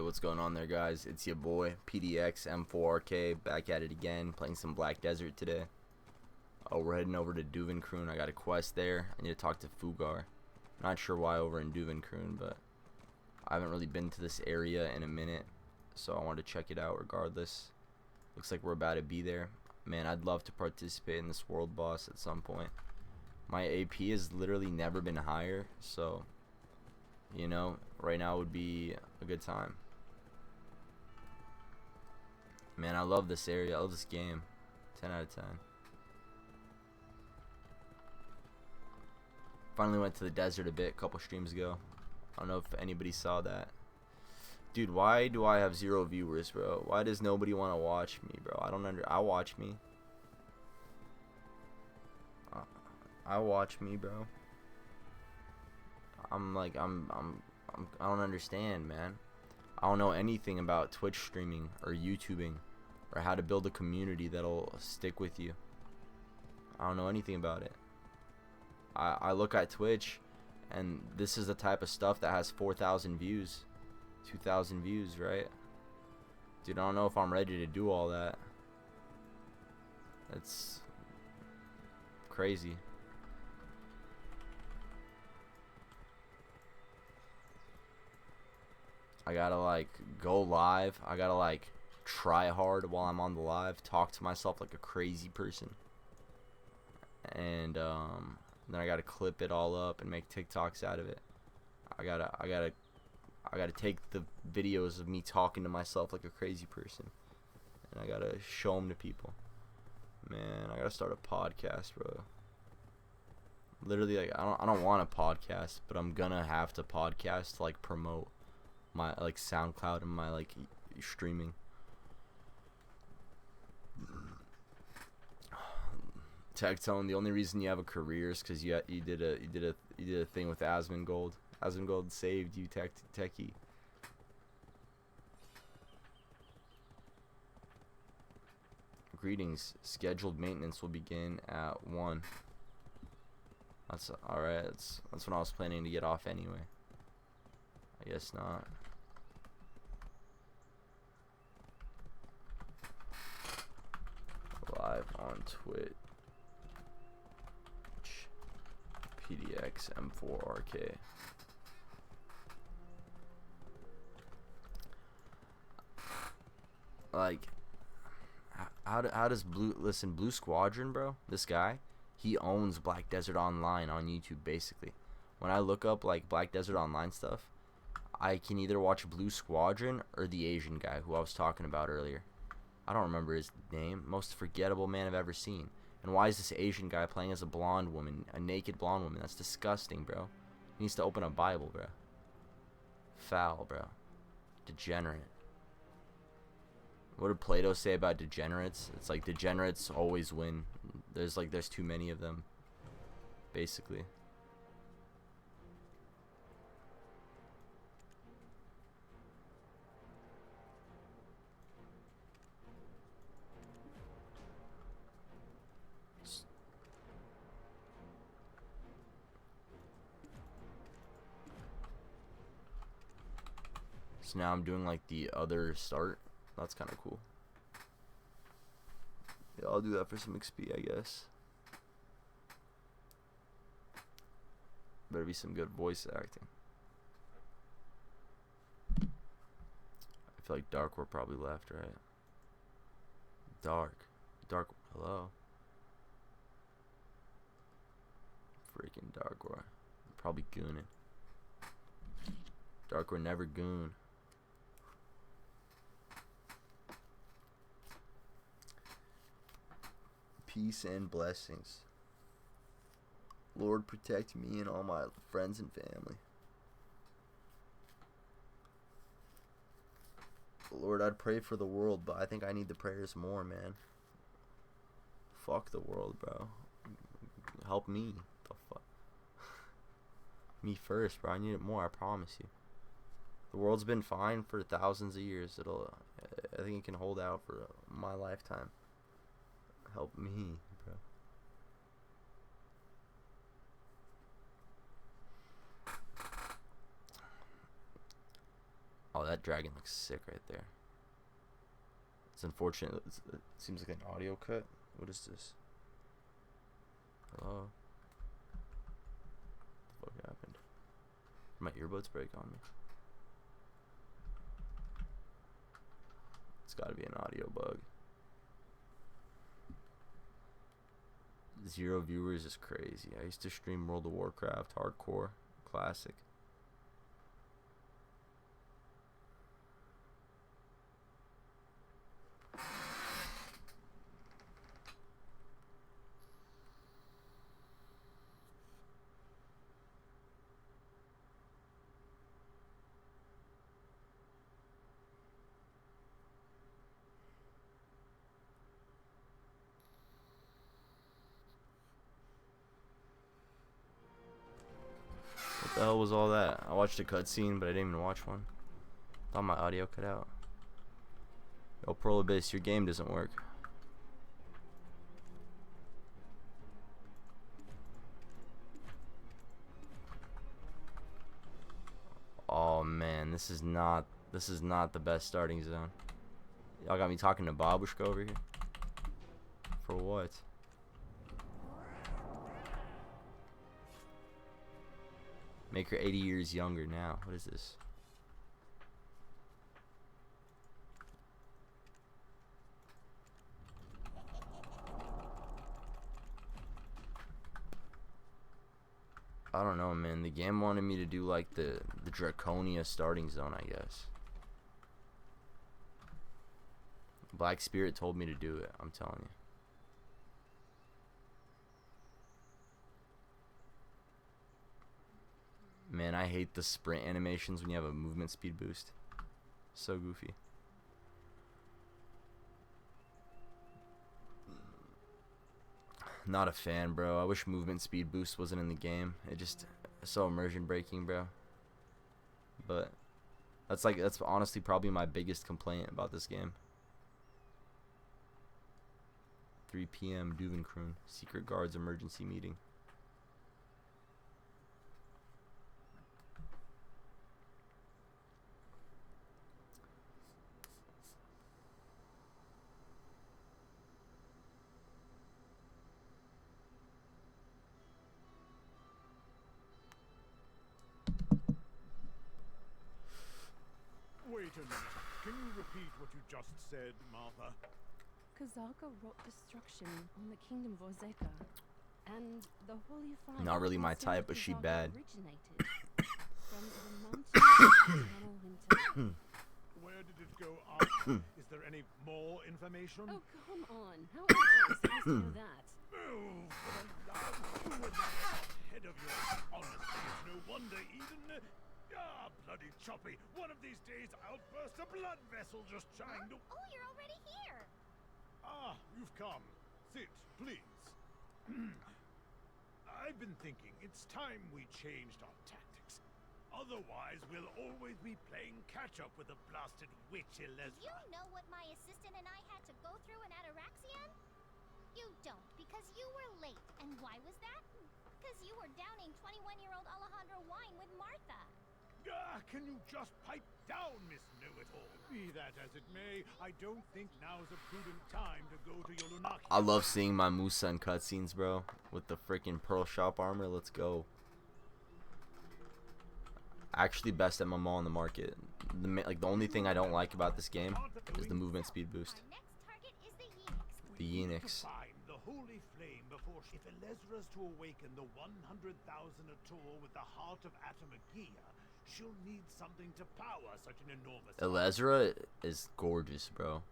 What's going on there, guys? It's your boy PDX M4RK back at it again, playing some Black Desert today. We're heading over to Duvenkroon. I got a quest there. I need to talk to Fugar. Not sure why over in Duvenkroon, but I haven't really been to this area in a minute, so I wanted to check it out regardless. Looks like we're about to be there. Man, I'd love to participate in this world boss at some point. My AP has literally never been higher, so you know, right now would be a good time. Man, I love this area. I love this game. 10 out of 10. Finally went to the desert a bit a couple streams ago. I don't know if anybody saw that. Dude, why do I have 0 viewers, bro? Why does nobody want to watch me, bro? I watch me. I watch me, bro. I don't understand, man. I don't know anything about Twitch streaming or YouTubing or how to build a community that'll stick with you. I don't know anything about it. I look at Twitch and this is the type of stuff that has 4,000 views, 2,000 views, right? Dude, I don't know if I'm ready to do all that. That's crazy. I gotta like go live. I gotta like try hard while I'm on the live, talk to myself like a crazy person, and then I gotta clip it all up and make TikToks out of it. I gotta take the videos of me talking to myself like a crazy person, and I gotta show them to people. Man, I gotta start a podcast, bro. Literally, like I don't want a podcast, but I'm gonna have to podcast to like promote my like SoundCloud and my like streaming. Tectone, the only reason you have a career is because you did a thing with Asmongold. Asmongold saved you, Techie. Greetings. Scheduled maintenance will begin at 1. That's alright. That's when I was planning to get off anyway. I guess not. Live on Twitch. PDX M4RK. Like, how does Blue Squadron, bro? This guy, he owns Black Desert Online on YouTube, basically. When I look up like Black Desert Online stuff, I can either watch Blue Squadron or the Asian guy who I was talking about earlier. I don't remember his name. Most forgettable man I've ever seen. And why is this Asian guy playing as a blonde woman, a naked blonde woman? That's disgusting, bro. He needs to open a Bible, bro. Foul, bro. Degenerate. What did Plato say about degenerates? It's like degenerates always win. There's too many of them, basically. So now I'm doing like the other start. That's kind of cool. Yeah, I'll do that for some XP, I guess. Better be some good voice acting. I feel like Darkware probably left, right? Dark, hello. Freaking Darkware. Probably gooning. Darkware never goon. Peace and blessings. Lord, protect me and all my friends and family. Lord, I'd pray for the world, but I think I need the prayers more, man. Fuck the world, bro. Help me. The fuck? Me first, bro. I need it more, I promise you. The world's been fine for thousands of years. I think it can hold out for my lifetime. Help me, bro. Oh, that dragon looks sick right there. It's unfortunate. It seems like an audio cut. What is this? Hello? What the fuck happened? Did my earbuds break on me? It's gotta be an audio bug. 0 viewers is crazy. I used to stream World of Warcraft hardcore classic. What the hell was all that? I watched a cutscene, but I didn't even watch one. Thought my audio cut out. Yo, Pearl Abyss, your game doesn't work. Oh man, this is not the best starting zone. Y'all got me talking to Babushka over here. For what? Make her 80 years younger now. What is this? I don't know, man. The game wanted me to do like the Draconia starting zone, I guess. Black Spirit told me to do it, I'm telling you. Man, I hate the sprint animations when you have a movement speed boost. So goofy. Not a fan, bro. I wish movement speed boost wasn't in the game. It just it's so immersion breaking, bro. But that's honestly probably my biggest complaint about this game. 3 p.m. Duvenkroon. Secret Guards emergency meeting. Wait a minute. Can you repeat what you just said, Martha? Kazaka wrought destruction on the kingdom of Ozeka, and the Holy Fire. Not really my considered type, but she Kazaka bad. Originated from the mountains of eternal winter. Where did it go after? Is there any more information? Oh, come on. How am I supposed to know that? Oh, for the love you and that head of yours. Honestly, it's no wonder Eden... bloody choppy. One of these days I'll burst a blood vessel just trying to... Oh, you're already here. Ah, you've come. Sit, please. I've been thinking it's time we changed our tactics. Otherwise, we'll always be playing catch-up with the blasted witch Elezra. You know what my assistant and I had to go through in Ataraxian? You don't, because you were late. And why was that? Because you were downing 21-year-old Alejandro wine with Martha. Can you just pipe down, Miss Know-It-All? Be that as it may, I don't think now's a prudent time to go to Yolunaki. I love seeing my Musa in cutscenes, bro. With the freaking Pearl Shop armor. Let's go. Actually, best at my mall on the market. The only thing I don't like about this game is the movement speed boost. Our next target is the Yenix. The Yenix. To find the holy flame before if Elezra's to awaken the 100,000 Ator with the heart of Atamagia, she'll need something to power such an enormous... Elezra is gorgeous, bro.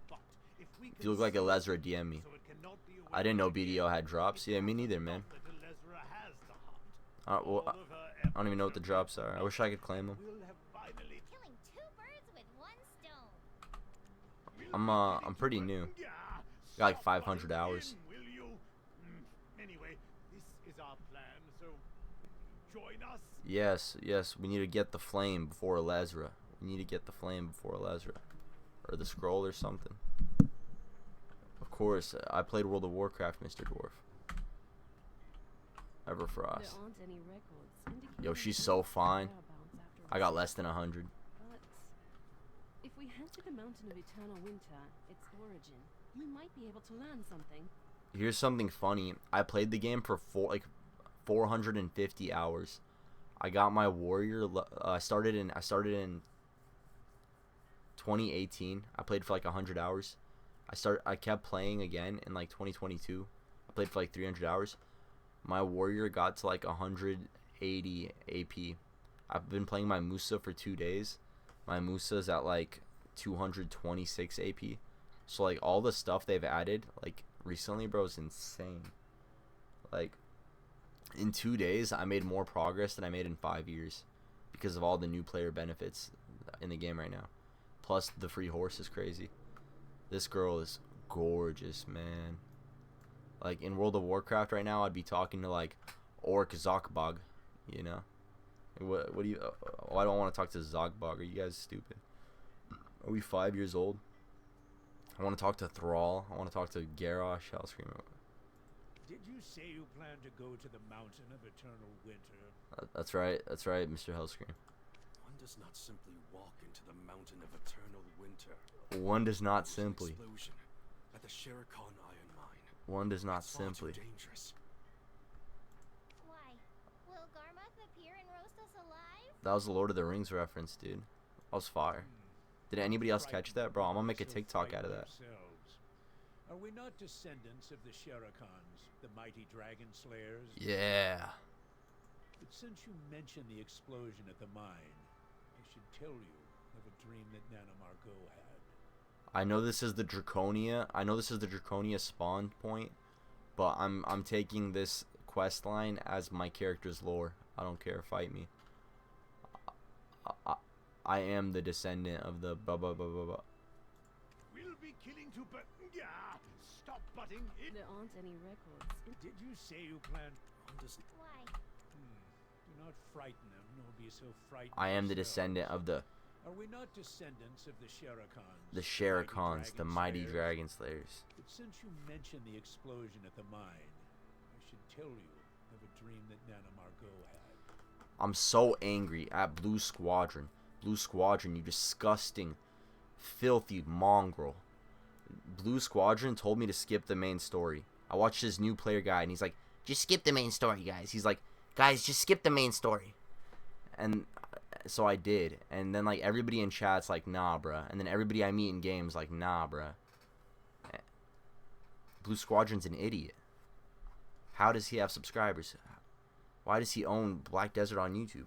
But if we If you look like Elezra, DM me. so it cannot be I didn't know awakened BDO again, had drops. Yeah, me neither, man. that Elezra has the heart. Well, All of her I don't even know what the efforts drops are. I wish I could claim them. will have finally... Killing 2 birds with 1 stone. I'm pretty new. Got like 500 hours. Will you? Anyway, this is our plan, so join us. Yes, we need to get the flame before Elezra. We need to get the flame before Elezra. Or the scroll or something. Of course, I played World of Warcraft, Mr. Dwarf. There Everfrost. aren't any records indicating Yo, she's who so the fine. whereabouts after I got its less than death. 100. But If we head to the Mountain of Eternal Winter, its origin, we might be able to learn something. Here's something funny. I played the game for 450 hours. I got my warrior. I started in 2018. I played for like 100 hours. I kept playing again in like 2022. I played for like 300 hours. My warrior got to like 180 AP. I've been playing my Musa for 2 days. My Musa's at like 226 AP. So like all the stuff they've added like recently, bro, is insane. Like in 2 days I made more progress than I made in 5 years because of all the new player benefits in the game right now. Plus the free horse is crazy. This girl is gorgeous, man. Like in World of Warcraft right now, I'd be talking to like Orc Zokbog, you know. What do you? I don't want to talk to Zogbog. Are you guys stupid? Are we 5 years old? I want to talk to Thrall. I want to talk to Garrosh, Hellscream. Did you say you plan to go to the Mountain of Eternal Winter? That's right. That's right, Mr. Hellscream. One does not simply walk into the Mountain of Eternal Winter. One does not There was an simply. explosion at the Sherikon Iron Mine. One does not It's far too simply. dangerous. Why? Will Garmoth appear and roast us alive? That was a Lord of the Rings reference, dude. That was fire. Did anybody else catch that, bro? I'm gonna make a TikTok out of that. Are we not descendants of the Sherikons, the mighty dragon slayers? Yeah. But since you mentioned the explosion at the mine, I should tell you of a dream that Nana Margot had. I know this is the Draconia. I know this is the Draconia spawn point, but I'm taking this quest line as my character's lore. I don't care. Fight me. I am the descendant of the We'll be killing to but stop butting in. There aren't any records. Did you say you plan? One does Why? Do not frighten them, nor be so frightened. I am the yourselves. descendant of the Are we not descendants of the Sherikons? Sherikons, the mighty Slayers? dragon slayers. But since you mentioned the explosion at the mine, I should tell you of a dream that Nana Margot had. I'm so angry at Blue Squadron. Blue Squadron, you disgusting, filthy mongrel. Blue Squadron told me to skip the main story. I watched his new player guide, and he's like, just skip the main story, guys. He's like, guys, just skip the main story. And so I did. And then, like, everybody in chat's like, nah, bruh. And then everybody I meet in games like, nah, bruh. Blue Squadron's an idiot. How does he have subscribers? Why does he own Black Desert on YouTube?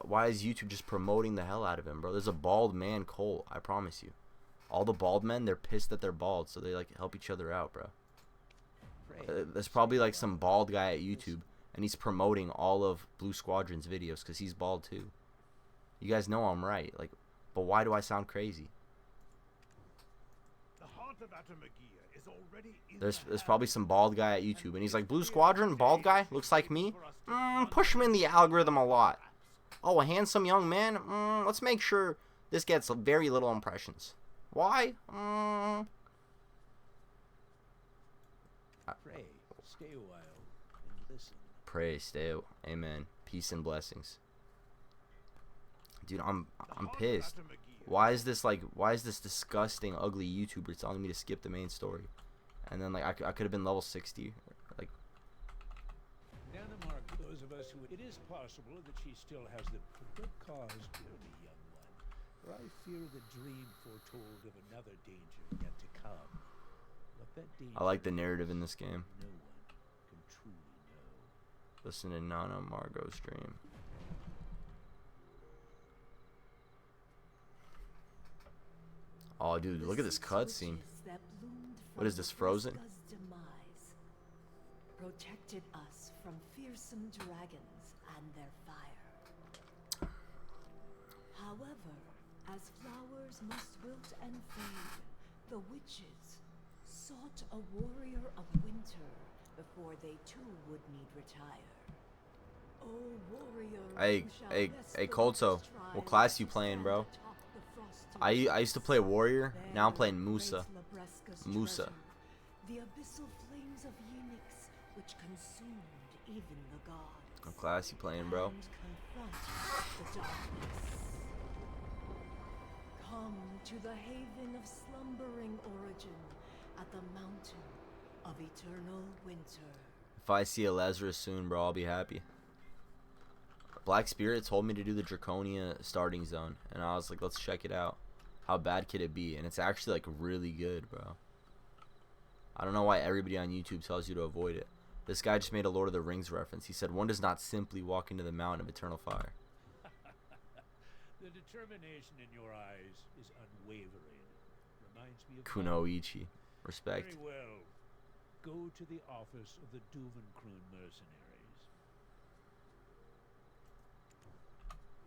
Why is YouTube just promoting the hell out of him, bro? There's a bald man cult, I promise you. All the bald men, they're pissed that they're bald, so they like help each other out, bro. There's probably like some bald guy at YouTube, and he's promoting all of Blue Squadron's videos because he's bald too. You guys know I'm right, like, but why do I sound crazy? The heart of Atamagia is already in There's probably some bald guy at YouTube, and he's like, Blue Squadron, bald guy, looks like me. Push him in the algorithm a lot. Oh, a handsome young man. Let's make sure this gets very little impressions. Why? Pray, stay a while and listen. Pray, stay. Amen. Peace and blessings. Dude, I'm pissed. Why is this disgusting, ugly YouTuber telling me to skip the main story? And then like I could have been level 60. Like, Nana Margot, those of us who it is possible that she still has the good cause, dear me, young one. For I fear the dream foretold of another danger yet to come. What that danger I like the narrative in this game. no one can truly know. Listen to Nana Margot's dream. Oh, dude, look at this cutscene. What is this, Frozen? Protected us from fearsome dragons and their fire. However, as flowers must wilt and fade, the witches sought a warrior of winter before they too would need retire. Oh, warrior, Hey, who shall hey, best hey, the Kolto, witch's what trial class you to playing, stand bro? atop the frosty I used to play Warrior. Now I'm playing There Musa. praise Labresca's Musa. treasure, the abyssal flames of Phoenix, which consumed even the gods. What class you playing, bro? And confront the darkness. to the haven of slumbering origin at the mountain of eternal winter. If I see a Lesra soon, bro, I'll be happy. Black Spirit told me to do the Draconia starting zone, and I was like, let's check it out. How bad could it be? And it's actually like really good, bro. I don't know why everybody on YouTube tells you to avoid it. This guy just made a Lord of the Rings reference. He said, one does not simply walk into the mountain of eternal fire. The determination in your eyes is unwavering. Reminds me of Kunoichi. Respect. Very well. Go to the office of the Duvenkroon mercenaries.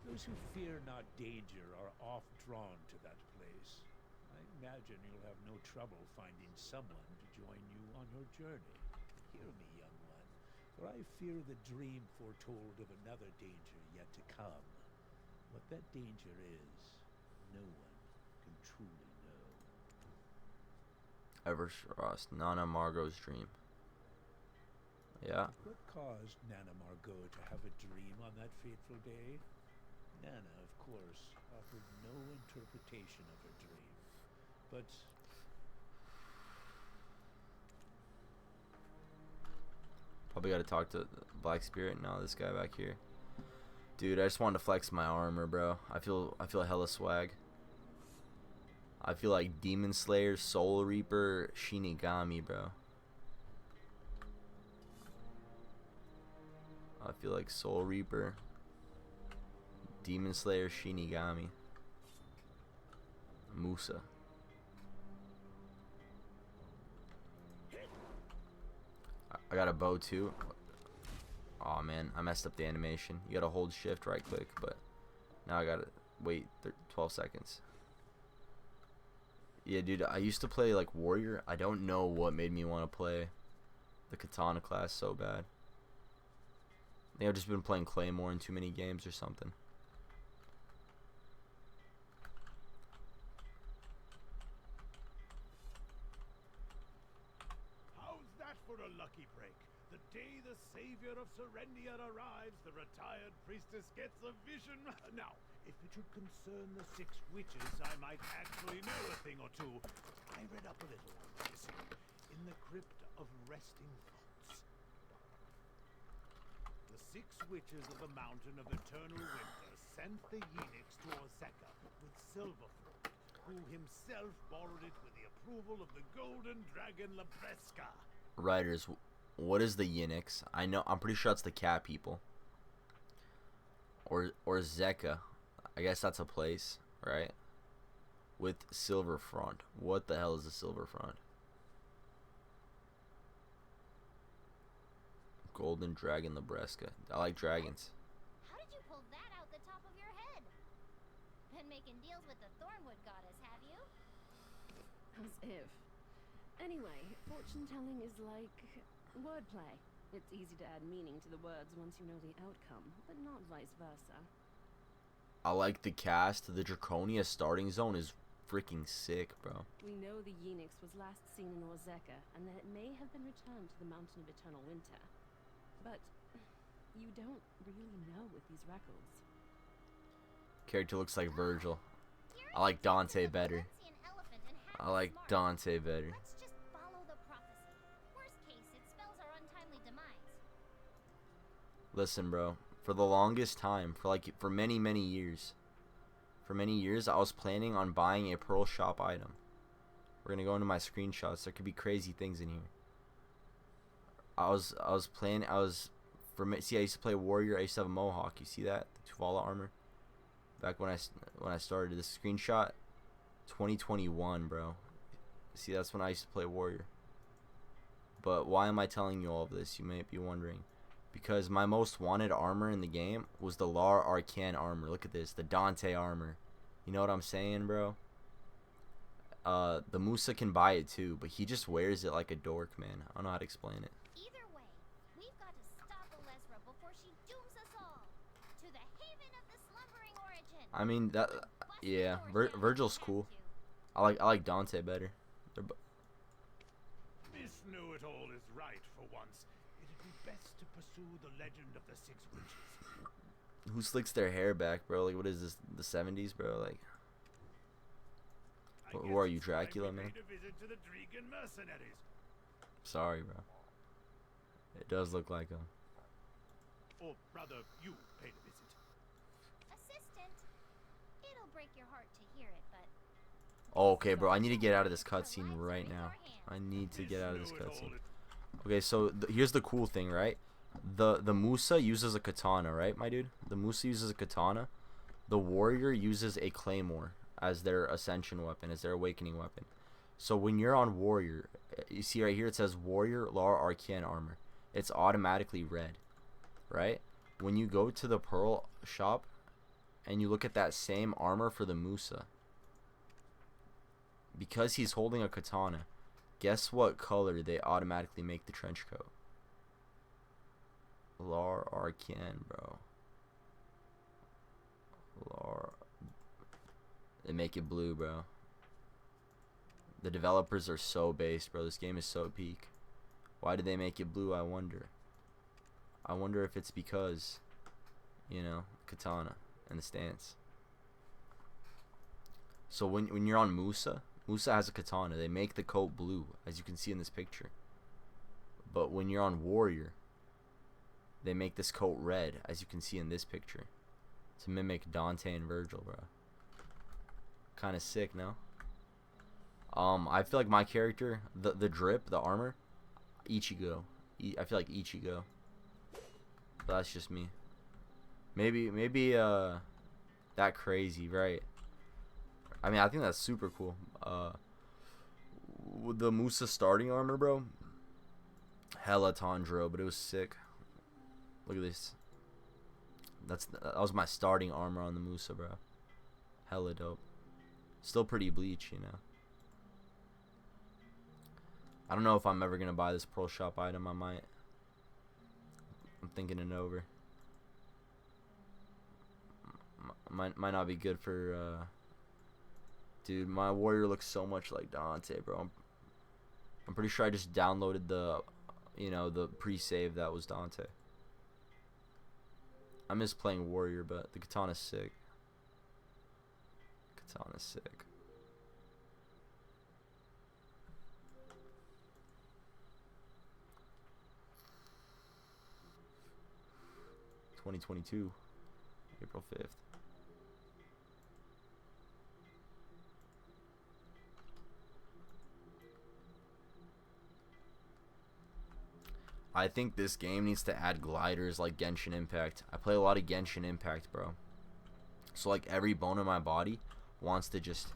Those who fear not danger are oft drawn to that place. I imagine you'll have no trouble finding someone to join you on your journey. Hear me, young one, for I fear the dream foretold of another danger yet to come. What that danger is, no one can truly know. Everfrost. Nana Margot's dream. Yeah. What caused Nana Margot to have a dream on that fateful day? Nana, of course, offered no interpretation of her dream. But Probably gotta talk to Black Spirit now. This guy back here, dude. I just wanted to flex my armor, bro. I feel hella swag. I feel like Demon Slayer, Soul Reaper, Shinigami, bro. I feel like Soul Reaper, Demon Slayer, Shinigami, Musa. I got a bow too. Aw, man, I messed up the animation. You gotta hold shift, right click, but now I gotta wait 12 seconds. Yeah, dude, I used to play like Warrior. I don't know what made me want to play the Katana class so bad. I think I've just been playing Claymore in too many games or something. How's that for a lucky break? The day the savior of Serendia arrives, the retired priestess gets a vision. Now, if it should concern the 6 witches, I might actually know a thing or two. I read up a little on this in the Crypt of Resting Thoughts. The 6 witches of the Mountain of Eternal Winter sent the Yenix to Ozeka with Silverthroat, who himself borrowed it with the approval of the Golden Dragon Labreska. Writers, what is the Yenix? I'm pretty sure that's the cat people. Or Zeka. I guess that's a place, right? With Silverfront. What the hell is a Silverfront? Golden Dragon Labreska. I like dragons. How did you pull that out the top of your head? Been making deals with the Thornwood goddess, have you? As if. Anyway, fortune telling is like wordplay. It's easy to add meaning to the words once you know the outcome, but not vice versa. I like the cast. The Draconia starting zone is freaking sick, bro. We know the Yenix was last seen in Ozeka, and that it may have been returned to the Mountain of Eternal Winter. But you don't really know with these records. Character looks like Virgil. I like Dante better. I like Dante better. Let's just follow the prophecy. Worst case, it spells our untimely demise. Listen, bro. For the longest time, for many years, I was planning on buying a Pearl Shop item. We're gonna go into my screenshots. There could be crazy things in here. I used to play Warrior. I used to have a Mohawk. You see that? The Tuvala armor. Back when I started this screenshot, 2021, bro. See, that's when I used to play Warrior. But why am I telling you all of this? You may be wondering. Because my most wanted armor in the game was the Lar Arcan armor. Look at this, the Dante armor. You know what I'm saying, bro? The Musa can buy it too, but he just wears it like a dork, man. I don't know how to explain it. Either way, we've got to stop Alesra before she dooms us all. To the haven of the slumbering origin. I mean that, yeah. Virgil's cool. I like Dante better. Miss Know-It-All is right for once. It'd be best to pursue the legend of the 6 witches. Who slicks their hair back, bro? Like, what is this? The 70s, bro? Like, Who are you, guess it's time Dracula, we man? paid a visit to the Dregan mercenaries. Sorry, bro. It does look like him. Or rather, you paid a visit. Assistant. It'll break your heart to hear it, but Oh, okay, bro. I need to get out of this cutscene right now. I need to get out of this cutscene. Okay, so here's the cool thing, right? The Musa uses a katana, right, my dude? The Musa uses a katana. The warrior uses a claymore as their ascension weapon, as their awakening weapon. So when you're on warrior, you see right here it says warrior Lar Arcane armor. It's automatically red, right? When you go to the pearl shop and you look at that same armor for the Musa, because he's holding a katana, guess what color they automatically make the trench coat? Lar Arcane, bro. They make it blue, bro. The developers are so based, bro. This game is so peak. Why did they make it blue, I wonder? I wonder if it's because, you know, katana and the stance. So when you're on Musa has a katana. They make the coat blue, as you can see in this picture. But when you're on warrior, they make this coat red, as you can see in this picture, to mimic Dante and Virgil, bro. Kind of sick, no? I feel like my character, the drip, the armor, Ichigo. I feel like Ichigo. But that's just me. Maybe that crazy, right? I mean, I think that's super cool. With the Musa starting armor, bro, hella Tanjiro, but it was sick. Look at this. That was my starting armor on the Musa, bro. Hella dope. Still pretty bleach, you know. I don't know if I'm ever gonna buy this pearl shop item. I might. I'm thinking it over. Might not be good for. Dude, my warrior looks so much like Dante, bro. I'm pretty sure I just downloaded the, you know, the pre-save that was Dante. I miss playing warrior, but the katana's sick. Katana's sick. (2022) April 5th. I think this game needs to add gliders like Genshin Impact. I play a lot of Genshin Impact, bro. So like every bone in my body wants to just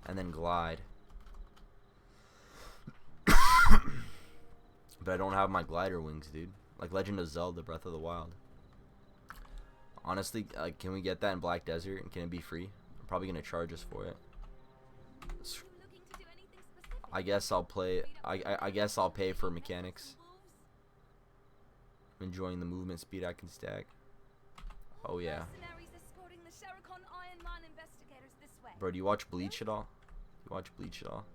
and then glide. But I don't have my glider wings, dude. Like Legend of Zelda Breath of the Wild. Honestly, like, can we get that in Black Desert and can it be free? I'm probably gonna charge us for it. I guess I'll play. I guess I'll pay for mechanics. I'm enjoying the movement speed I can stack. Oh yeah. Bro, do you watch Bleach at all? You watch Bleach at all?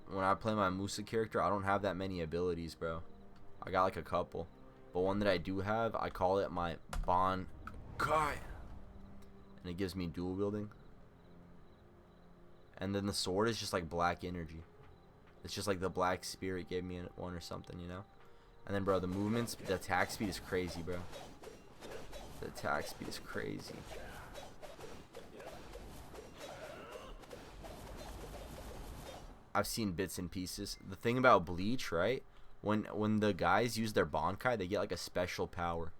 When I play my Musa character, I don't have that many abilities, bro. I got like a couple. But one that I do have, I call it my Bankai. And it gives me dual wielding. And then the sword is just like black energy. It's just like the black spirit gave me one or something, you know? And then, bro, the movements, the attack speed is crazy, bro. The attack speed is crazy. I've seen bits and pieces. The thing about Bleach, right? When the guys use their Bankai, they get like a special power.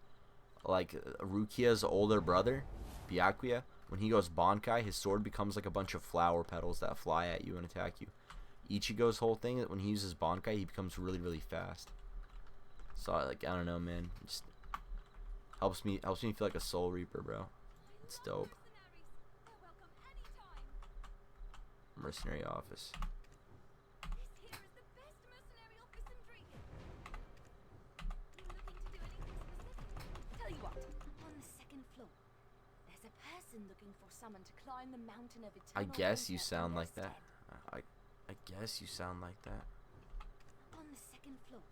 Like Rukia's older brother, Byakuya, when he goes Bankai, his sword becomes like a bunch of flower petals that fly at you and attack you. Ichigo's whole thing, when he uses Bankai, he becomes really, really fast. So like, I don't know, man. It just helps me feel like a Soul Reaper, bro. It's dope. Mercenary office. Looking for someone to climb the mountain of eternal I guess you winter sound in like their that. I guess you sound like that. On the second floor,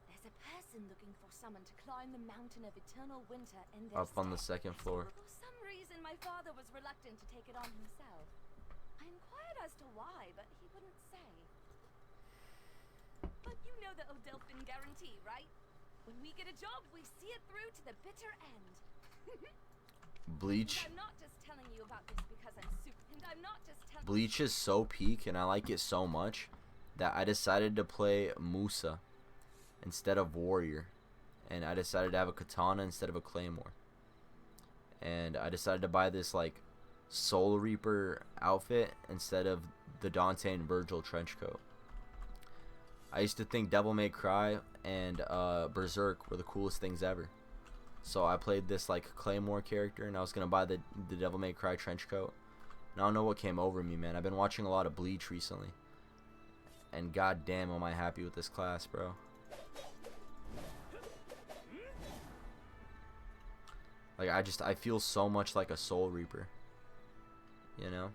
there's There's a person looking for someone to climb the mountain of eternal winter in their Up on the stead. second floor. For some reason, my father was reluctant to take it on himself. I inquired as to why, but he wouldn't say. But you know the Odelphin guarantee, right? When we get a job, we see it through to the bitter end. Bleach. And I'm not just telling you about this because I'm super. And I'm not just telling. Bleach is so peak, and I like it so much that I decided to play Musa instead of Warrior, and I decided to have a katana instead of a claymore, and I decided to buy this like Soul Reaper outfit instead of the Dante and Virgil trench coat. I used to think Devil May Cry and Berserk were the coolest things ever, so I played this like claymore character, and I was gonna buy the Devil May Cry trench coat. And I don't know what came over me, man. I've been watching a lot of Bleach recently, and goddamn, am I happy with this class, bro. Like, I feel so much like a Soul Reaper, you know?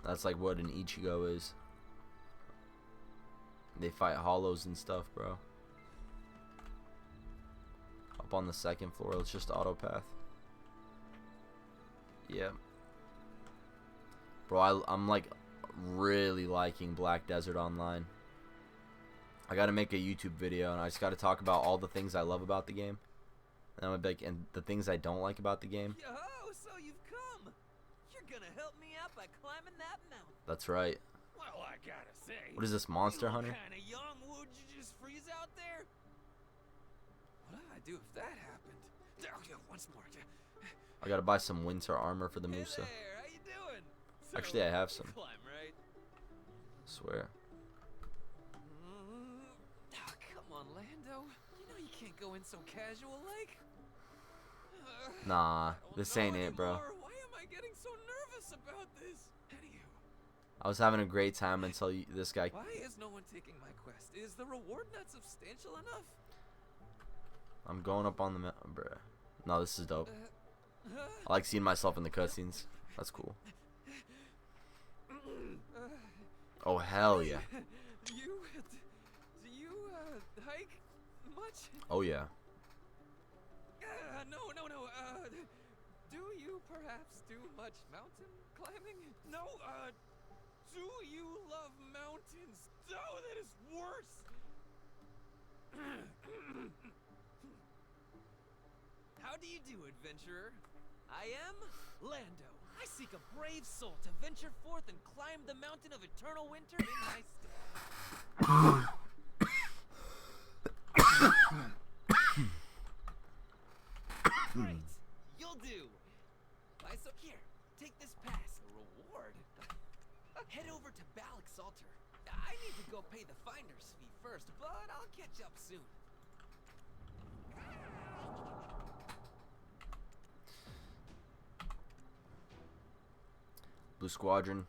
That's like what an Ichigo is. They fight hollows and stuff, bro. Up on the second floor, let's just autopath. Yep. Bro, I'm like really liking Black Desert Online. I gotta make a YouTube video, and I just gotta talk about all the things I love about the game, and I'm gonna be like, and the things I don't like about the game. Yo, so you've come. You're gonna help me out by climbing that mountain. That's right. Well, I gotta say. What is this, Monster Hunter? Kinda young, would you just freeze out there? What would I do if that happened? Okay, once more. I gotta buy some winter armor for the Hey Musa. there, how you doing? Actually, I have some. Climb, right? I swear. Oh, come on, Lando. You know you can't go in so casual like. Nah, I don't this know ain't it, bro. anymore. Why am I getting so nervous about this? Anywho, I was having a great time until this guy. why is no one taking my quest? Is the reward not substantial enough? I'm going up on the mountain, bruh. No, this is dope. I like seeing myself in the cutscenes. That's cool. Oh, hell yeah. Do you hike much? Oh, yeah. No. Do you perhaps do much mountain climbing? No, do you love mountains? Oh, that is worse. How do you do, adventurer? I am Lando. I seek a brave soul to venture forth and climb the mountain of eternal winter in my stead. Great, you'll do. So here, take this pass. A reward. Head over to Balak's altar. I need to go pay the finder's fee first, but I'll catch up soon. Blue Squadron.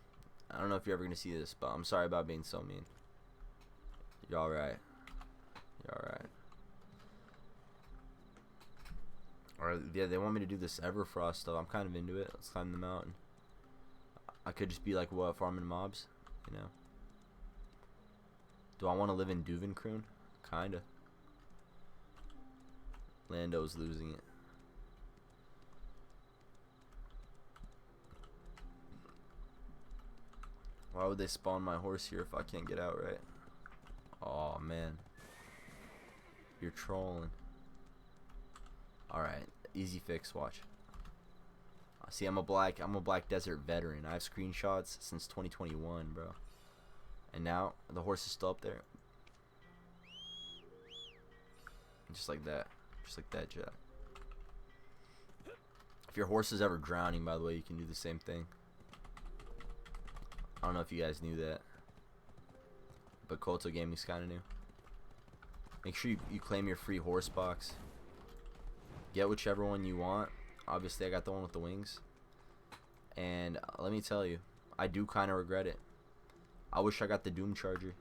I don't know if you're ever gonna see this, but I'm sorry about being so mean. You're alright. You're alright. Or yeah, they want me to do this Everfrost stuff. I'm kind of into it. Let's climb the mountain. I could just be like, what, farming mobs, you know? Do I want to live in Duvenkroon? Kinda. Lando's losing it. Why would they spawn my horse here if I can't get out right? Oh man. You're trolling. Alright, easy fix, watch. See, I'm a Black Desert veteran. I have screenshots since 2021, bro. And now the horse is still up there. Just like that. Just like that, Jack. If your horse is ever drowning, by the way, you can do the same thing. I don't know if you guys knew that, but Koto Gaming's kind of new. Make sure you claim your free horse box. Get whichever one you want. Obviously, I got the one with the wings. And let me tell you, I do kind of regret it. I wish I got the Doom Charger.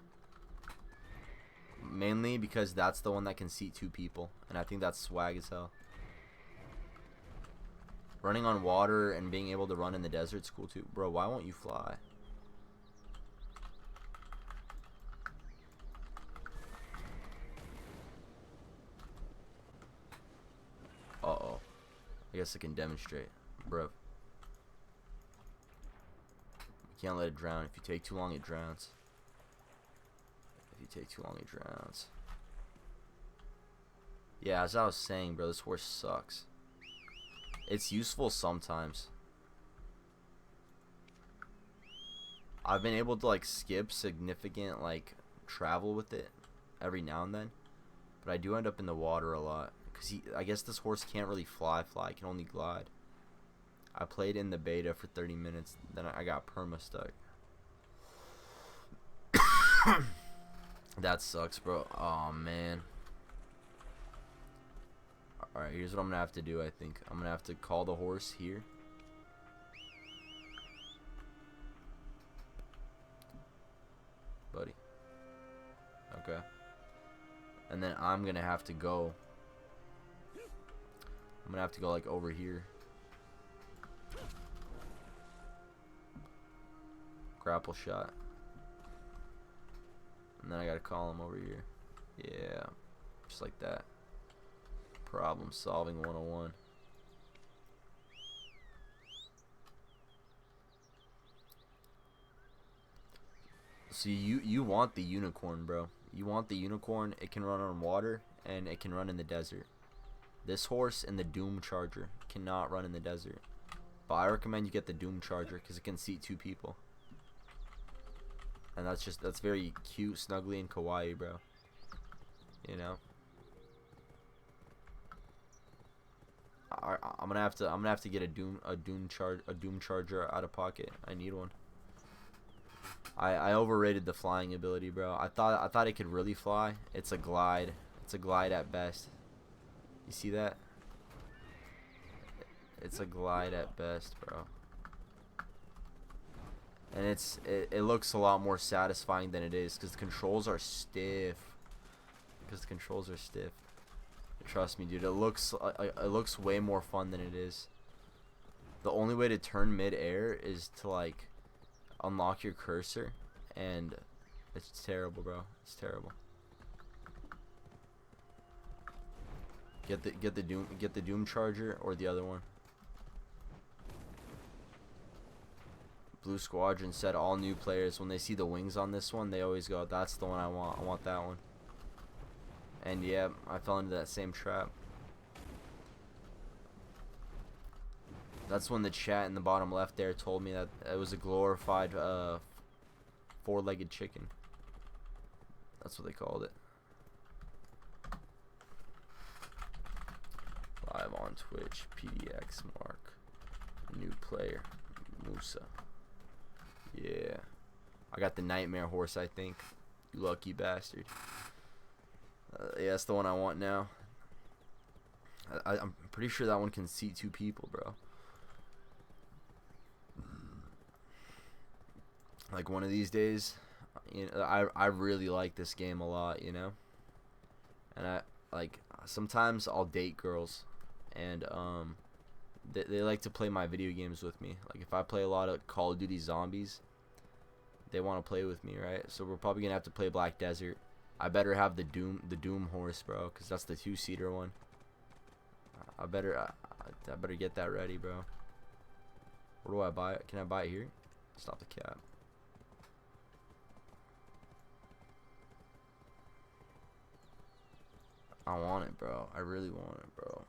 Mainly because that's the one that can seat 2 people. And I think that's swag as hell. Running on water and being able to run in the desert's cool too. Bro, why won't you fly? I guess I can demonstrate. Bro. You can't let it drown. If you take too long, it drowns. If you take too long, it drowns. Yeah, as I was saying, bro, this horse sucks. It's useful sometimes. I've been able to, like, skip significant, like, travel with it every now and then. But I do end up in the water a lot. Because I guess this horse can't really fly. It can only glide. I played in the beta for 30 minutes. Then I got perma stuck. That sucks, bro. Oh, man. Alright, here's what I'm going to have to do, I think. I'm going to have to call the horse here. Buddy. Okay. And then I'm going to have to go. I'm going to have to go, like, over here. Grapple shot. And then I got to call him over here. Yeah. Just like that. Problem solving 101. So you want the unicorn, bro. You want the unicorn. It can run on water and it can run in the desert. This horse and the Doom Charger cannot run in the desert. But I recommend you get the Doom Charger because it can seat 2 people. And that's very cute, snuggly, and kawaii, bro. You know. I'm gonna have to get a Doom Charger out of pocket. I need one. I overrated the flying ability, bro. I thought it could really fly. It's a glide. It's a glide at best. You see that? It's a glide at best, bro. And it looks a lot more satisfying than it is because the controls are stiff. Trust me, dude. It looks way more fun than it is. The only way to turn mid-air is to, like, unlock your cursor, and it's terrible, bro. It's terrible. Get the Doom Charger or the other one. Blue Squadron said all new players, when they see the wings on this one, they always go, that's the one I want. I want that one. And yeah, I fell into that same trap. That's when the chat in the bottom left there told me that it was a glorified 4-legged chicken. That's what they called it. Live on Twitch, PDX Mark. New player, Musa. Yeah. I got the Nightmare horse, I think. You lucky bastard. Yeah, that's the one I want now. I'm pretty sure that one can seat 2 people, bro. Like, one of these days, you know, I really like this game a lot, you know. And sometimes I'll date girls, and they like to play my video games with me. Like, if I play a lot of Call of Duty Zombies, they want to play with me, right? So we're probably gonna have to play Black Desert. I better have the Doom horse, bro, because that's the 2-seater one. I better get that ready, bro. Where do I buy it? Can I buy it here? Stop the cap. I want it, bro. I really want it, bro.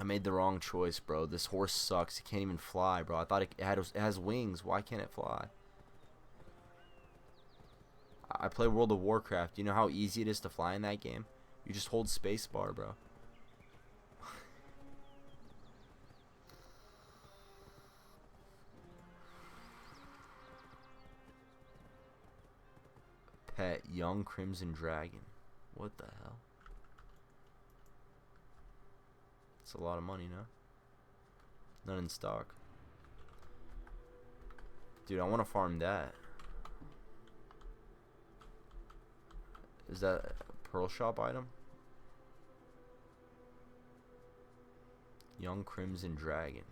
I made the wrong choice, bro. This horse sucks. It can't even fly, bro. I thought it has wings. Why can't it fly? I play World of Warcraft. You know how easy it is to fly in that game? You just hold spacebar, bro. Pet Young Crimson Dragon. What the hell? It's a lot of money, no? None in stock. Dude, I want to farm that. Is that a Pearl Shop item? Young Crimson Dragon.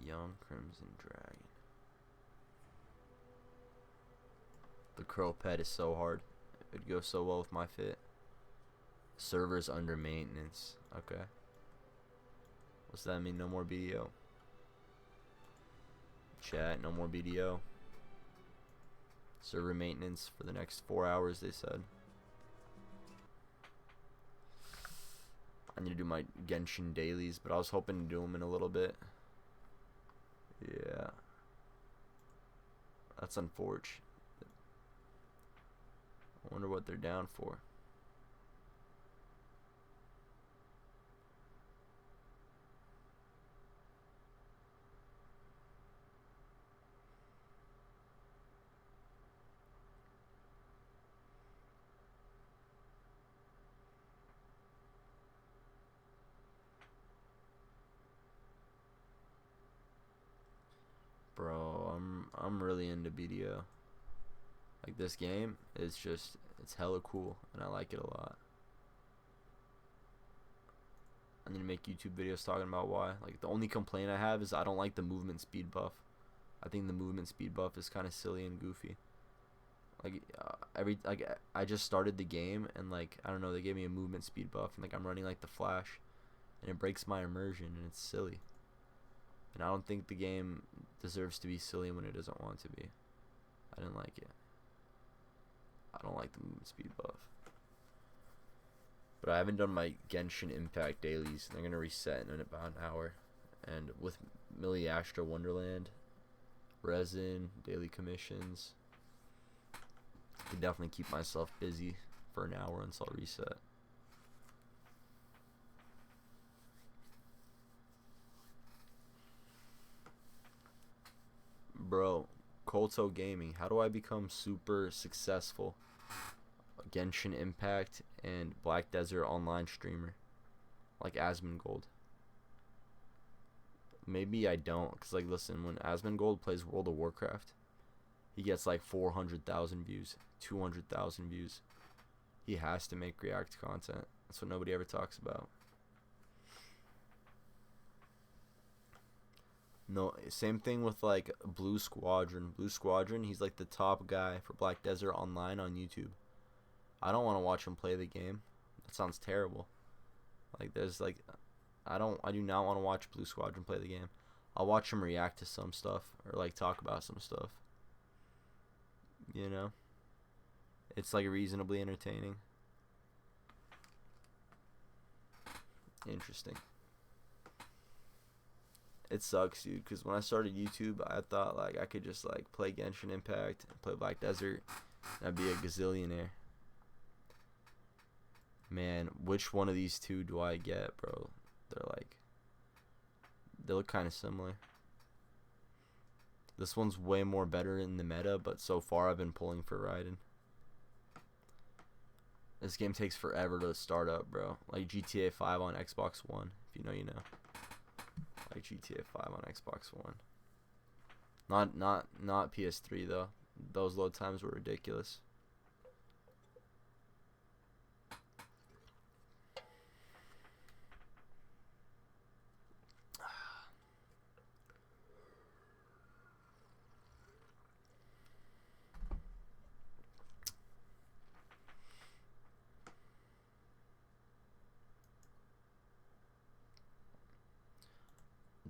Young Crimson Dragon. The curl pet is so hard. It'd go so well with my fit. Servers under maintenance. Okay. What's that mean? No more BDO. Chat, no more BDO. Server maintenance for the next 4 hours, they said. I need to do my Genshin dailies, but I was hoping to do them in a little bit. Yeah. That's unfortunate. I wonder what they're down for. Bro, I'm really into BDO. Like, this game is just, it's hella cool, and I like it a lot. I need to make YouTube videos talking about why. Like, the only complaint I have is I don't like the movement speed buff. I think the movement speed buff is kind of silly and goofy. Like, I just started the game, and like, I don't know, they gave me a movement speed buff, and like, I'm running like the Flash, and it breaks my immersion, and it's silly. And I don't think the game deserves to be silly when it doesn't want to be. I didn't like it. I don't like the movement speed buff. But I haven't done my Genshin Impact dailies. They're going to reset in about an hour. And with Millie Astra Wonderland, resin, daily commissions, I can definitely keep myself busy for an hour until I reset. Bro, Kolto Gaming, how do I become super successful Genshin Impact and Black Desert online streamer like Asmongold? Maybe I don't, because like, listen, when Asmongold plays World of Warcraft, he gets like 400,000 views, 200,000 views. He has to make React content. That's what nobody ever talks about. No, same thing with like Blue Squadron. Blue Squadron, he's like the top guy for Black Desert Online on YouTube. I don't want to watch him play the game. That sounds terrible. Like, there's like, I do not want to watch Blue Squadron play the game. I'll watch him react to some stuff or like talk about some stuff. You know? It's like reasonably entertaining. Interesting. It sucks, dude, because when I started YouTube, I thought like I could just like play Genshin Impact and play Black Desert, and I'd be a gazillionaire. Man, which one of these two do I get, bro? They look kind of similar. This one's way more better in the meta, but so far I've been pulling for Raiden. This game takes forever to start up, bro. Like GTA 5 on Xbox One, if you know, you know. Like GTA 5 on Xbox One. Not PS3 though. Those load times were ridiculous.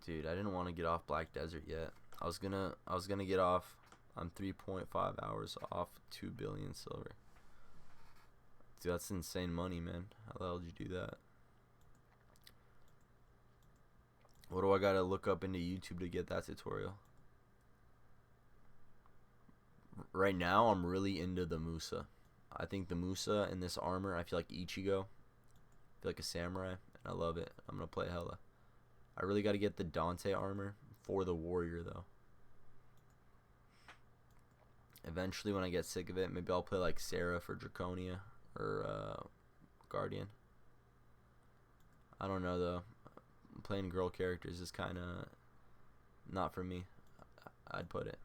Dude, I didn't want to get off Black Desert yet. I was gonna get off. I'm 3.5 hours off 2 billion silver. Dude, that's insane money, man. How the hell did you do that? What do I gotta look up into YouTube to get that tutorial? Right now, I'm really into the Musa. I think the Musa and this armor, I feel like Ichigo. I feel like a samurai, and I love it. I'm gonna play hella. I really got to get the Dante armor for the warrior, though. Eventually, when I get sick of it, maybe I'll play like Sarah for Draconia or Guardian. I don't know, though. Playing girl characters is kind of not for me, I'd put it.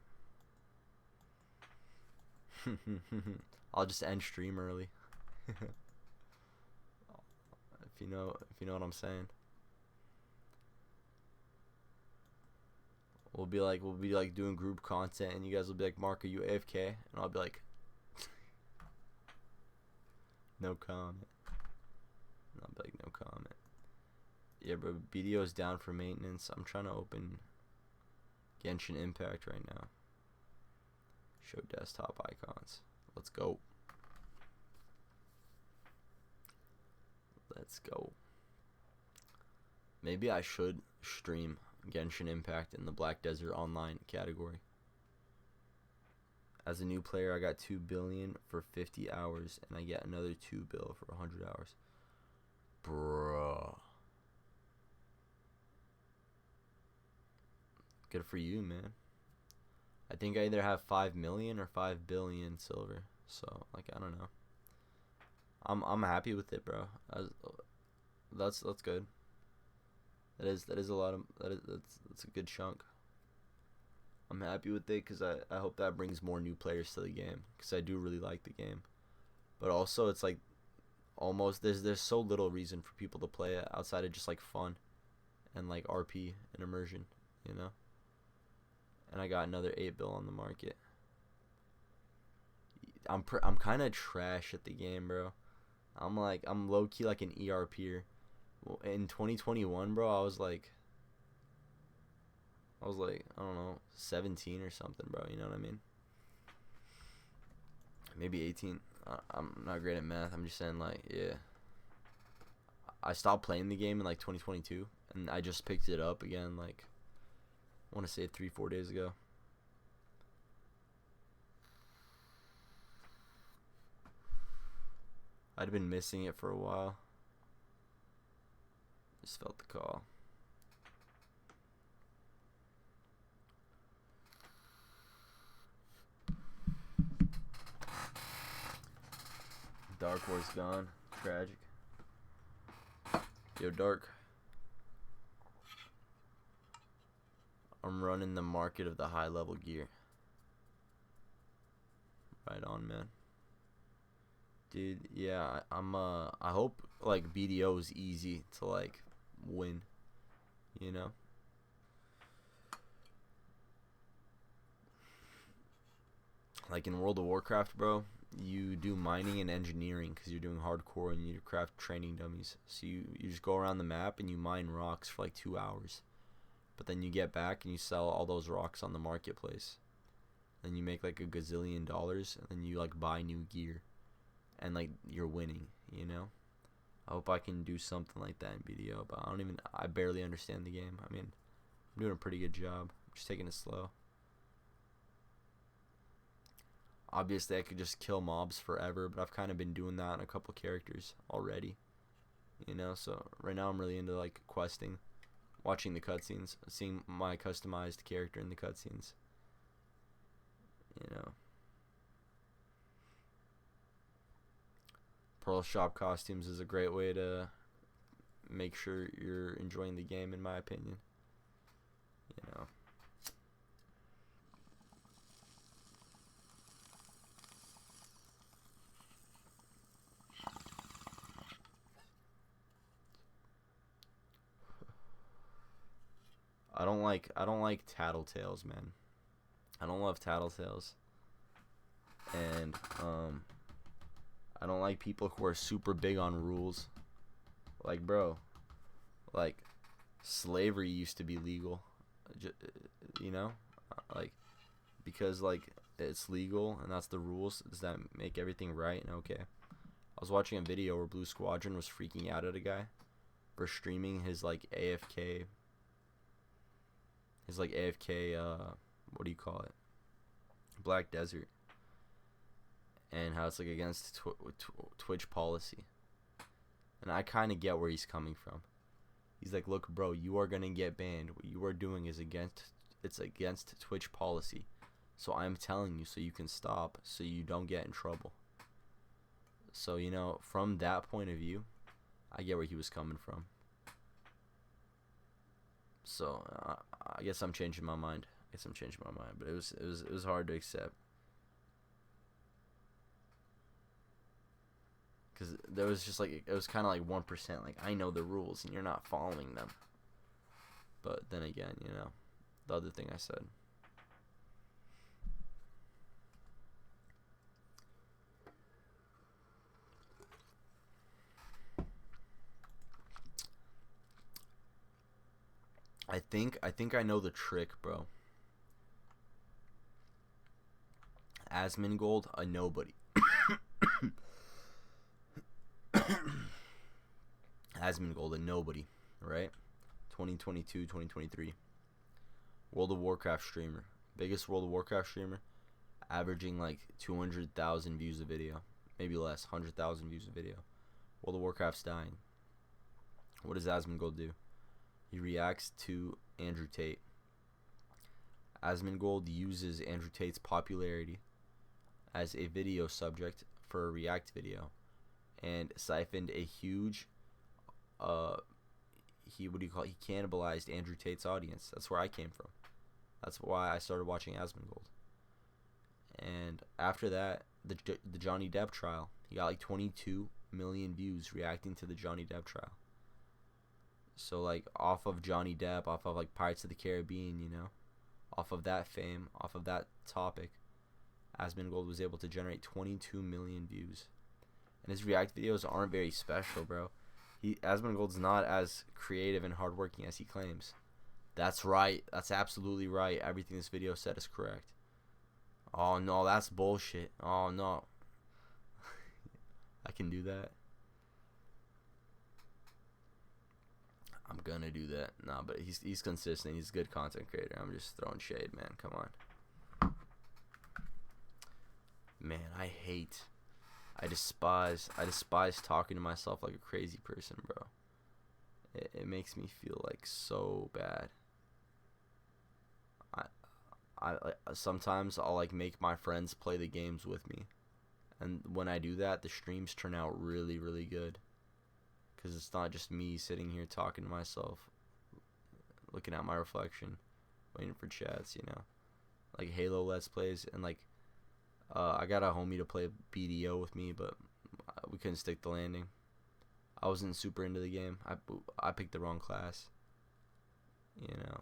I'll just end stream early. if you know what I'm saying. we'll be like doing group content, and you guys will be like, Mark, are you AFK? And I'll be like, no comment. And I'll be like, no comment. Yeah, bro, BDO is down for maintenance. I'm trying to open Genshin Impact right now. Show desktop icons. Let's go. Let's go. Maybe I should stream Genshin Impact in the Black Desert Online category. As a new player, I got 2 billion for 50 hours, and I get another 2 bill for 100 hours. Bruh. Good for you, man. I think I either have 5 million or 5 billion silver. So, like, I don't know. I'm happy with it, bro. That's good. That is a lot of that's a good chunk. I'm happy with it because I hope that brings more new players to the game, because I do really like the game. But also, it's like almost there's so little reason for people to play it outside of just like fun and like RP and immersion, you know. And I got another 8 bill on the market. I'm kind of trash at the game, bro. I'm low key like an ERPer. In 2021, bro, I was like, I don't know, 17 or something, bro. You know what I mean? Maybe 18. I'm not great at math. I'm just saying, like, yeah. I stopped playing the game in like 2022, and I just picked it up again, like, I want to say 3-4 days ago. I'd been missing it for a while. Just felt the call. Dark Horse gone. Tragic. Yo, Dark. I'm running the market of the high level gear. Right on, man. Dude, yeah, I hope like BDO is easy to like win, you know. Like in World of Warcraft, bro, you do mining and engineering because you're doing hardcore and you need to craft training dummies. So you just go around the map and you mine rocks for like 2 hours. But then you get back and you sell all those rocks on the marketplace. Then you make like a gazillion dollars, and then you like buy new gear. And like you're winning, you know. I hope I can do something like that in BDO, but I barely understand the game. I mean, I'm doing a pretty good job. I'm just taking it slow. Obviously, I could just kill mobs forever, but I've kind of been doing that on a couple characters already, you know. So right now I'm really into like questing, watching the cutscenes, seeing my customized character in the cutscenes, you know. Pearl Shop costumes is a great way to make sure you're enjoying the game, in my opinion. You know. I don't like tattletales, man. I don't love tattletales. And I don't like people who are super big on rules. Like, bro, like, slavery used to be legal, you know? Like, because, like, it's legal and that's the rules, does that make everything right and okay? I was watching a video where Blue Squadron was freaking out at a guy for streaming his, like, AFK, what do you call it? Black Desert. And how it's like against Twitch policy. And I kind of get where he's coming from. He's like, look, bro, you are gonna get banned. What you are doing is against Twitch policy. So I'm telling you so you can stop, so you don't get in trouble. So, you know, from that point of view, I get where he was coming from. So I guess I'm changing my mind. But it was hard to accept. Because there was just like, it was kind of like 1%. Like, I know the rules and you're not following them. But then again, you know, The other thing I said. I think I know the trick, bro. Asmongold, a nobody. Asmongold, a nobody, right? 2022, 2023. World of Warcraft streamer. Biggest World of Warcraft streamer. Averaging like 200,000 views a video. Maybe less, 100,000 views a video. World of Warcraft's dying. What does Asmongold do? He reacts to Andrew Tate. Asmongold uses Andrew Tate's popularity as a video subject for a React video, and siphoned a huge, he cannibalized Andrew Tate's audience. That's where I came from. That's why I started watching Asmongold. And after that, the Johnny Depp trial, he got like 22 million views reacting to the Johnny Depp trial. So like off of Johnny Depp, off of like Pirates of the Caribbean, you know, off of that fame, off of that topic, Asmongold was able to generate 22 million views. And his React videos aren't very special, bro. Asmongold's not as creative and hardworking as he claims. That's right. That's absolutely right. Everything this video said is correct. Oh no, that's bullshit. Oh no. I can do that. I'm gonna do that. Nah, but he's consistent. He's a good content creator. I'm just throwing shade, man. Come on. Man, I despise talking to myself like a crazy person, bro. It makes me feel like so bad. I sometimes I'll like make my friends play the games with me, and when I do that, the streams turn out really, really good. Because it's not just me sitting here talking to myself, looking at my reflection, waiting for chats, you know. Like Halo Let's Plays, and like, I got a homie to play BDO with me, but we couldn't stick the landing. I wasn't super into the game. I picked the wrong class, you know.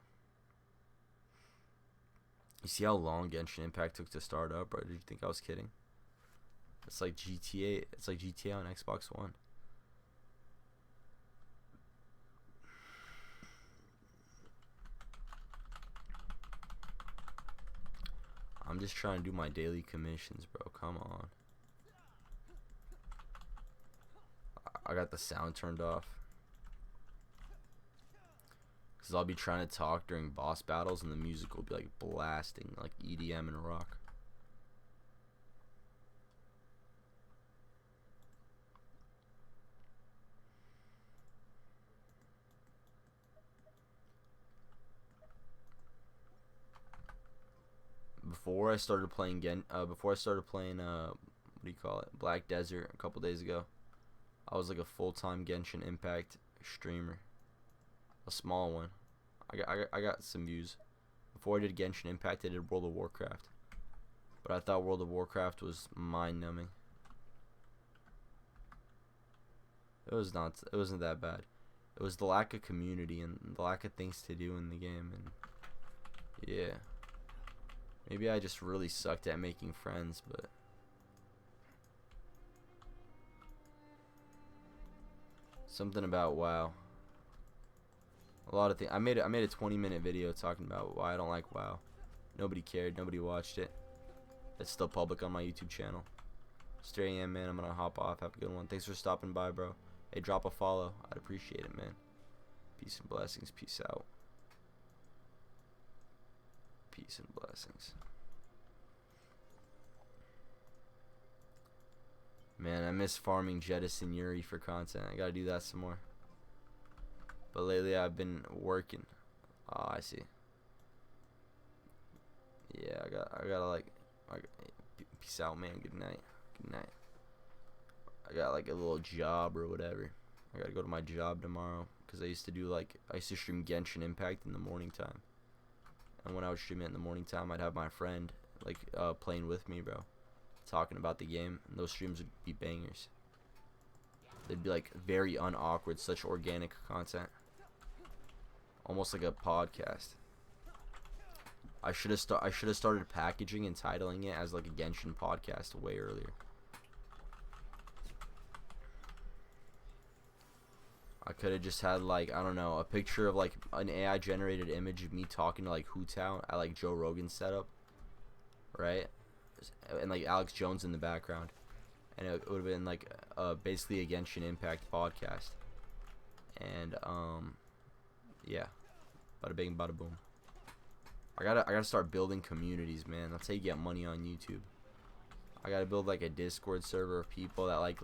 You see how long Genshin Impact took to start up, bro? Did you think I was kidding? It's like GTA. It's like GTA on Xbox One. I'm just trying to do my daily commissions, bro. Come on. I got the sound turned off. Because I'll be trying to talk during boss battles and the music will be like blasting like EDM and rock. Before I started playing what do you call it, Black Desert a couple days ago, I was like a full-time Genshin Impact streamer, a small one. I got some views. Before I did Genshin Impact, I did World of Warcraft, but I thought World of Warcraft was mind-numbing. It wasn't that bad. It was the lack of community and the lack of things to do in the game, and yeah. Maybe I just really sucked at making friends, but something about WoW. A lot of things. I made a 20-minute video talking about why I don't like WoW. Nobody cared. Nobody watched it. It's still public on my YouTube channel. Stray AM, man. I'm gonna hop off. Have a good one. Thanks for stopping by, bro. Hey, drop a follow. I'd appreciate it, man. Peace and blessings. Peace out. Peace and blessings. Man, I miss farming Jettison Yuri for content. I gotta do that some more. But lately I've been working. Oh, I see. Yeah, I gotta like peace out, man. Good night. Good night. I got like a little job or whatever. I gotta go to my job tomorrow. Because I used to stream Genshin Impact in the morning time. And when I would stream it in the morning time, I'd have my friend like playing with me, bro, talking about the game, and those streams would be bangers. They'd be like very unawkward, such organic content, almost like a podcast. I should have started packaging and titling it as like a Genshin podcast way earlier. I could have just had like, I don't know, a picture of like an AI generated image of me talking to like Hu Tao at like Joe Rogan's setup, right? And like Alex Jones in the background, and it would have been like basically a Genshin Impact podcast. And yeah, bada bing, bada boom. I gotta start building communities, man. That's how you get money on YouTube. I gotta build like a Discord server of people that like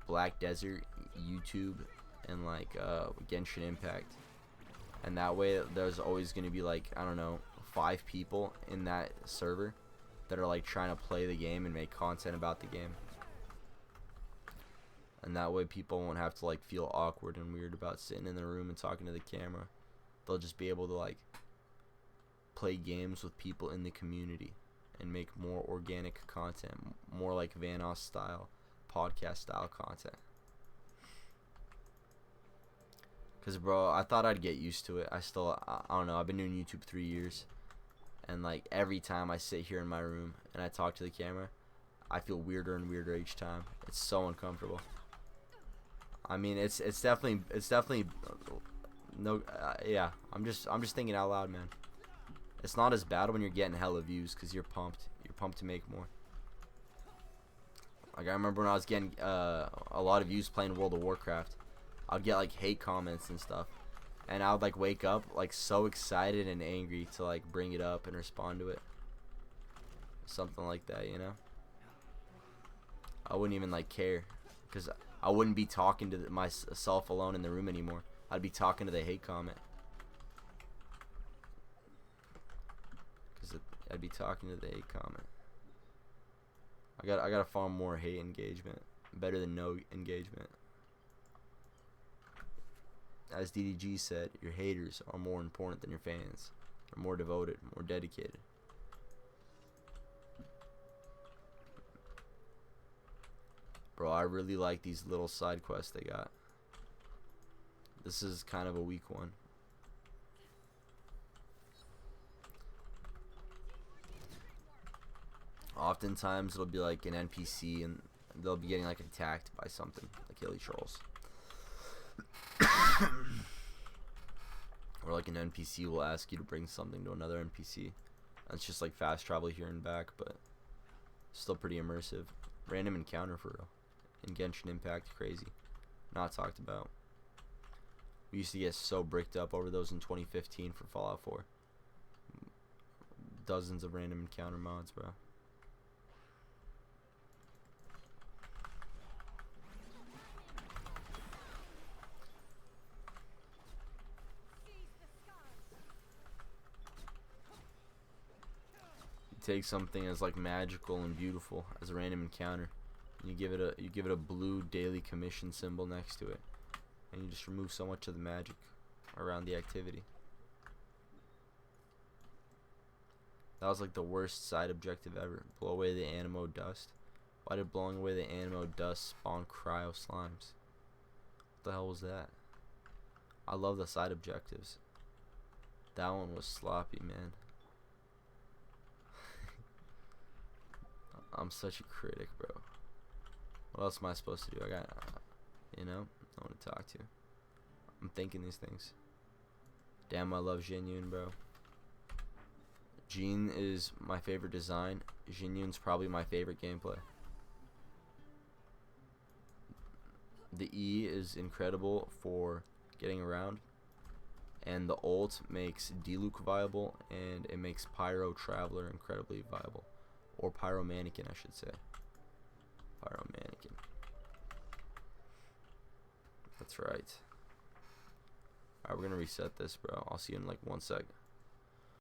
Black Desert, YouTube, and like Genshin Impact, and that way there's always gonna be like, I don't know, 5 people in that server that are like trying to play the game and make content about the game, and that way people won't have to like feel awkward and weird about sitting in the room and talking to the camera. They'll just be able to like play games with people in the community and make more organic content, more like Vanoss style, podcast style content. Cause bro, I thought I'd get used to it. I don't know. I've been doing YouTube 3 years, and like every time I sit here in my room and I talk to the camera, I feel weirder and weirder each time. It's so uncomfortable. I mean, it's definitely no, yeah. I'm just thinking out loud, man. It's not as bad when you're getting hella views, cause you're pumped. You're pumped to make more. Like I remember when I was getting a lot of views playing World of Warcraft, I'd get like hate comments and stuff, and I would like wake up like so excited and angry to like bring it up and respond to it. Something like that, you know. I wouldn't even like care, cause I wouldn't be talking to myself alone in the room anymore. I'd be talking to the hate comment. I'd be talking to the hate comment. I gotta farm more hate engagement, better than no engagement. As DDG said, your haters are more important than your fans. They're more devoted, more dedicated. Bro, I really like these little side quests they got. This is kind of a weak one. Oftentimes it'll be like an NPC and they'll be getting like attacked by something like Hilly Trolls. Or like an NPC will ask you to bring something to another NPC. It's just like fast travel here and back, but still pretty immersive. Random encounter for real. In Genshin Impact, crazy. Not talked about. We used to get so bricked up over those in 2015 for Fallout 4. Dozens of random encounter mods, bro. Take something as like magical and beautiful as a random encounter, and you give it a blue daily commission symbol next to it, and you just remove so much of the magic around the activity. That was like the worst side objective ever. Blow away the Animo dust. Why did blowing away the Animo dust spawn cryo slimes? What the hell was that? I love the side objectives. That one was sloppy, man. I'm such a critic, bro. What else am I supposed to do? I got, you know, no one to talk to. I'm thinking these things. Damn, I love Jin Yoon, bro. Jin is my favorite design. Jin Yoon's probably my favorite gameplay. The E is incredible for getting around, and the ult makes Diluc viable, and it makes Pyro Traveler incredibly viable. Or Pyro Mannequin, I should say. Pyro Mannequin. That's right. Alright, we're gonna reset this, bro. I'll see you in like 1 sec.